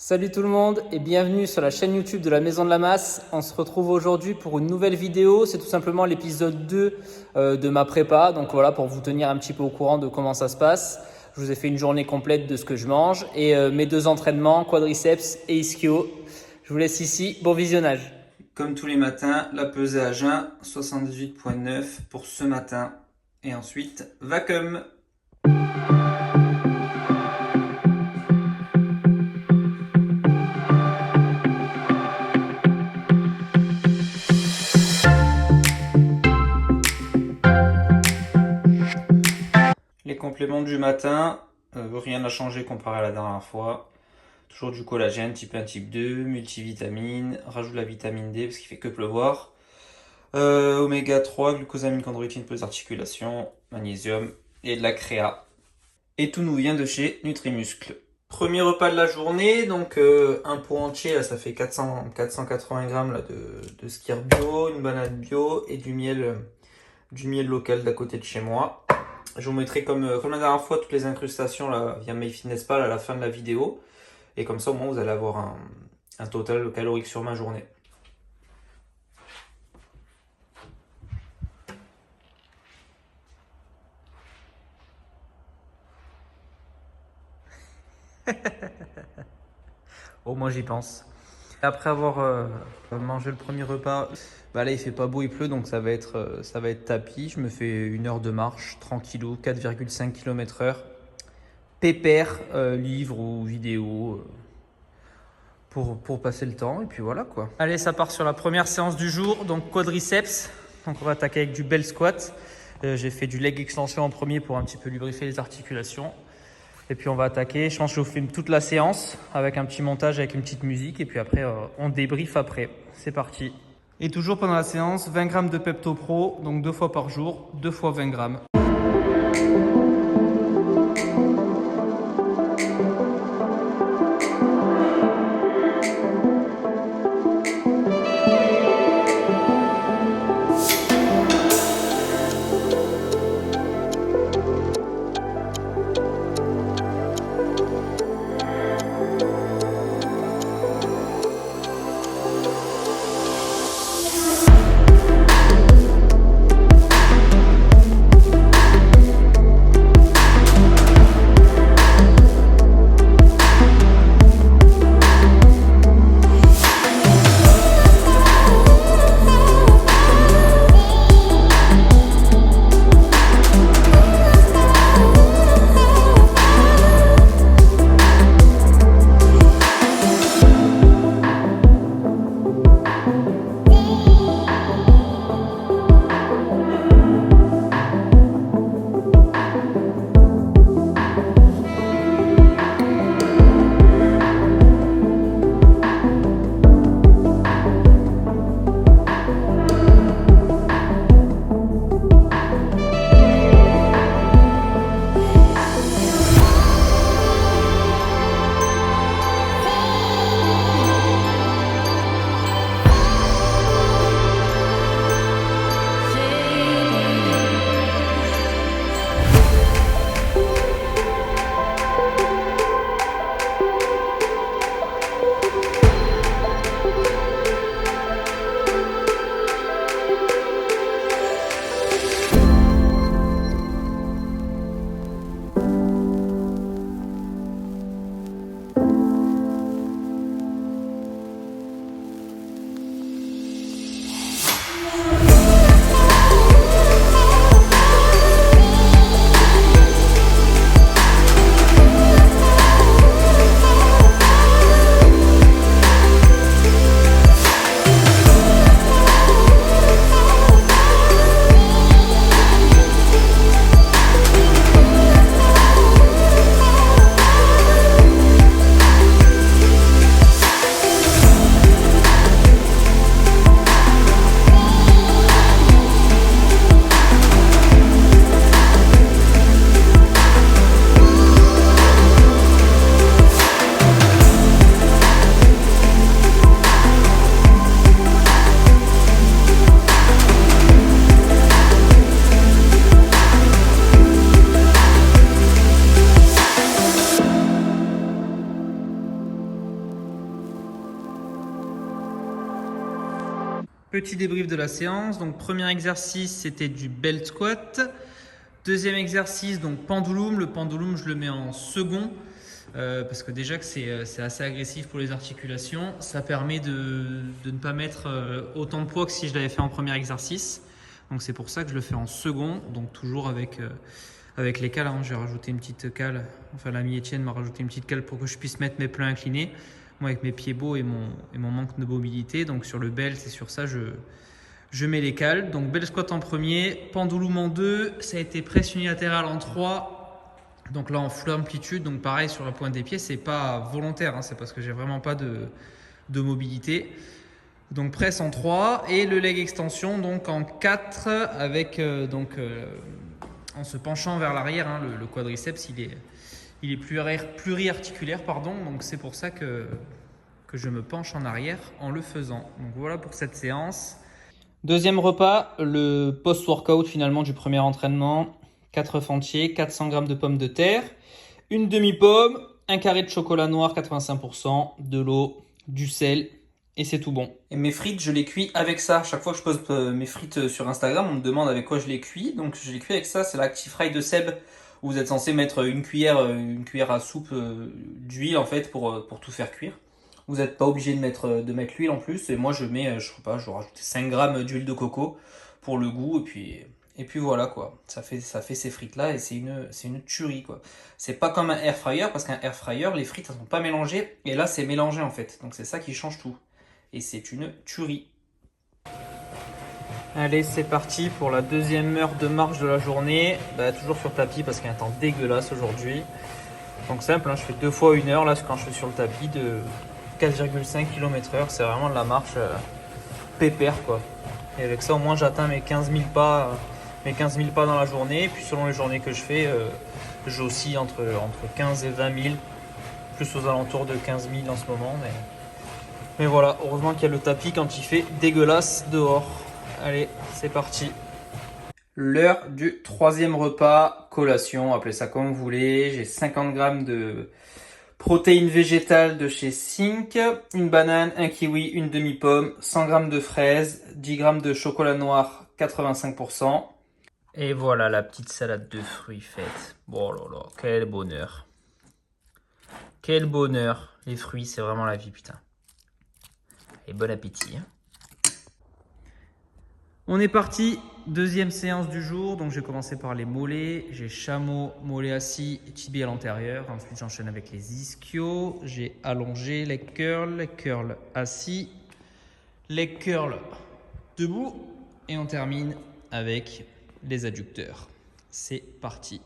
Salut tout le monde et bienvenue sur la chaîne YouTube de la Maison de la Masse. On se retrouve aujourd'hui pour une nouvelle vidéo. C'est tout simplement l'épisode 2 de ma prépa. Donc voilà, pour vous tenir un petit peu au courant de comment ça se passe. Je vous ai fait une journée complète de ce que je mange et mes deux entraînements, quadriceps et ischio. Je vous laisse ici. Bon visionnage. Comme tous les matins, la pesée à jeun, 78,9 pour ce matin. Et ensuite, vacuum. Les compléments du matin, rien n'a changé comparé à la dernière fois. Toujours du collagène type 1, type 2, multivitamine, rajoute la vitamine D parce qu'il fait que pleuvoir. Oméga 3, glucosamine, chondroïtine pour les articulations, magnésium et de la créa. Et tout nous vient de chez Nutrimuscle. Premier repas de la journée, donc un pot entier, là, ça fait 480 grammes là, de skyr bio, une banane bio et du miel local d'à côté de chez moi. Je vous mettrai comme la dernière fois toutes les incrustations là, via MyFitnessPal à la fin de la vidéo. Et comme ça au moins vous allez avoir un total calorique sur ma journée. Au moins j'y pense. Après avoir mangé le premier repas, là il fait pas beau, il pleut, donc ça va être tapis. Je me fais une heure de marche, tranquillou, 4,5 km/h. Pépère, livre ou vidéo pour passer le temps. Et puis voilà quoi. Allez, ça part sur la première séance du jour, donc quadriceps. Donc on va attaquer avec du bel squat. J'ai fait du leg extension en premier pour un petit peu lubrifier les articulations. Et puis on va attaquer, je pense que je vous filme toute la séance avec un petit montage, avec une petite musique. Et puis après, on débrief après. C'est parti. Et toujours pendant la séance, 20 grammes de Pepto Pro, donc 2 fois par jour, 2 fois 20 grammes. petit débrief de la séance. Donc premier exercice, c'était du belt squat. Deuxième exercice, donc pendulum. Le pendulum, je le mets en second parce que déjà que c'est assez agressif pour les articulations. Ça permet de ne pas mettre autant de poids que si je l'avais fait en premier exercice. Donc c'est pour ça que je le fais en second, donc toujours avec les cales. J'ai rajouté une petite cale, enfin l'ami Étienne m'a rajouté une petite cale pour que je puisse mettre mes pleins inclinés. Moi avec mes pieds beaux et mon manque de mobilité, donc sur le belt et sur ça je mets les cales. Donc belt squat en premier, pendulum en 2, ça a été presse unilatérale en 3. Donc là en full amplitude, donc pareil sur la pointe des pieds, c'est pas volontaire, c'est parce que j'ai vraiment pas de mobilité. Donc presse en 3 et le leg extension donc en 4 avec en se penchant vers l'arrière, le quadriceps il est pluriarticulaire pardon, donc c'est pour ça que je me penche en arrière en le faisant. Donc voilà pour cette séance. Deuxième repas, le post-workout finalement du premier entraînement. 4 œufs entiers, 400 g de pommes de terre, une demi-pomme, un carré de chocolat noir 85%, de l'eau, du sel et c'est tout bon. Et mes frites, je les cuis avec ça. Chaque fois que je poste mes frites sur Instagram, on me demande avec quoi je les cuis. Donc je les cuis avec ça, c'est l'Actifry de Seb où vous êtes censé mettre une cuillère à soupe d'huile en fait pour tout faire cuire. Vous n'êtes pas obligé de mettre l'huile en plus. Et moi je mets, je rajoute 5 g d'huile de coco pour le goût et puis voilà quoi, ça fait ces frites là et c'est une tuerie quoi. C'est pas comme un air fryer parce qu'un air fryer les frites elles sont pas mélangées et là c'est mélangé en fait. Donc c'est ça qui change tout et c'est une tuerie. Allez, c'est parti pour la deuxième heure de marche de la journée. Toujours sur tapis parce qu'il y a un temps dégueulasse aujourd'hui. Donc simple, je fais 2 fois 1 heure là quand je suis sur le tapis de 4,5 km/h. C'est vraiment de la marche pépère quoi. Et avec ça au moins j'atteins mes 15 000 pas dans la journée. Et puis selon les journées que je fais, j'oscille entre 15 et 20 000. Plus aux alentours de 15 000 en ce moment. Mais voilà, heureusement qu'il y a le tapis quand il fait dégueulasse dehors. Allez, c'est parti. L'heure du troisième repas, collation, appelez ça comme vous voulez. J'ai 50 g de protéines végétales de chez Sync, une banane, un kiwi, une demi-pomme, 100 g de fraises, 10 g de chocolat noir 85%. Et voilà la petite salade de fruits faite. Oh là là, quel bonheur. Quel bonheur. Les fruits, c'est vraiment la vie, putain. Et bon appétit. On est parti, deuxième séance du jour. Donc j'ai commencé par les mollets. J'ai chameau, mollet assis et tibia à l'intérieur. Ensuite j'enchaîne avec les ischios. J'ai allongé, leg curl assis, leg curl debout. Et on termine avec les adducteurs. C'est parti.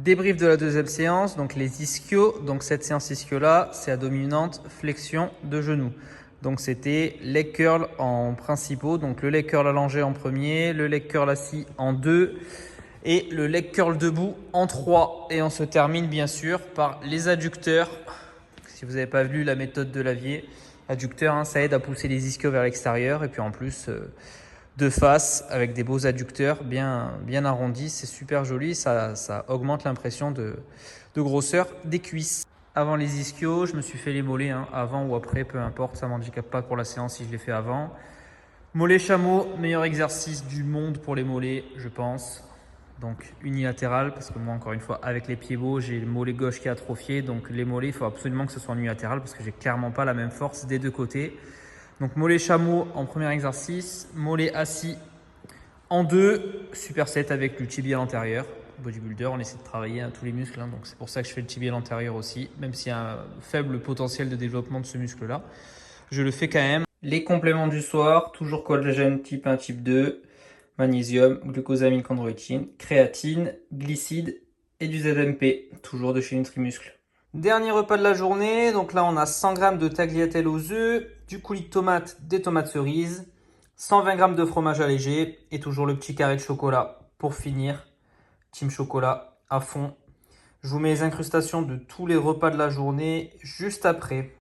Débrief de la deuxième séance, donc les ischios. Donc cette séance ischio là, c'est à dominante flexion de genou. Donc c'était leg curl en principaux, donc le leg curl allongé en premier, le leg curl assis en 2 et le leg curl debout en 3. Et on se termine bien sûr par les adducteurs. Si vous n'avez pas vu la méthode de Lavier, adducteur, hein, ça aide à pousser les ischios vers l'extérieur et puis en plus de face avec des beaux adducteurs bien arrondis, c'est super joli, ça augmente l'impression de grosseur des cuisses. Avant les ischios, je me suis fait les mollets, hein, avant ou après, peu importe, ça ne m'handicape pas pour la séance si je les fais avant. Mollet chameau, meilleur exercice du monde pour les mollets, je pense. Donc unilatéral, parce que moi encore une fois avec les pieds beaux, j'ai le mollet gauche qui est atrophié, donc les mollets, il faut absolument que ce soit en unilatéral parce que j'ai clairement pas la même force des deux côtés. Donc mollet chameau en premier exercice, mollet assis en 2, superset avec le tibial antérieur. Bodybuilder, on essaie de travailler tous les muscles, hein, donc c'est pour ça que je fais le tibial antérieur aussi, même s'il y a un faible potentiel de développement de ce muscle-là. Je le fais quand même. Les compléments du soir, toujours collagène type 1, type 2, magnésium, glucosamine, chondroïtine, créatine, glycides et du ZMP, toujours de chez Nutrimuscle. Dernier repas de la journée, donc là on a 100 g de tagliatelle aux œufs, du coulis de tomate, des tomates cerises, 120 g de fromage allégé et toujours le petit carré de chocolat pour finir. Team chocolat à fond. Je vous mets les incrustations de tous les repas de la journée juste après.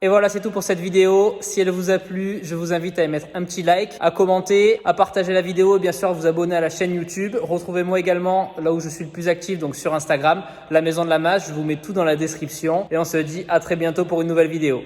Et voilà, c'est tout pour cette vidéo. Si elle vous a plu, je vous invite à y mettre un petit like, à commenter, à partager la vidéo et bien sûr à vous abonner à la chaîne YouTube. Retrouvez-moi également là où je suis le plus actif, donc sur Instagram, la Maison de la Masse. Je vous mets tout dans la description et on se dit à très bientôt pour une nouvelle vidéo.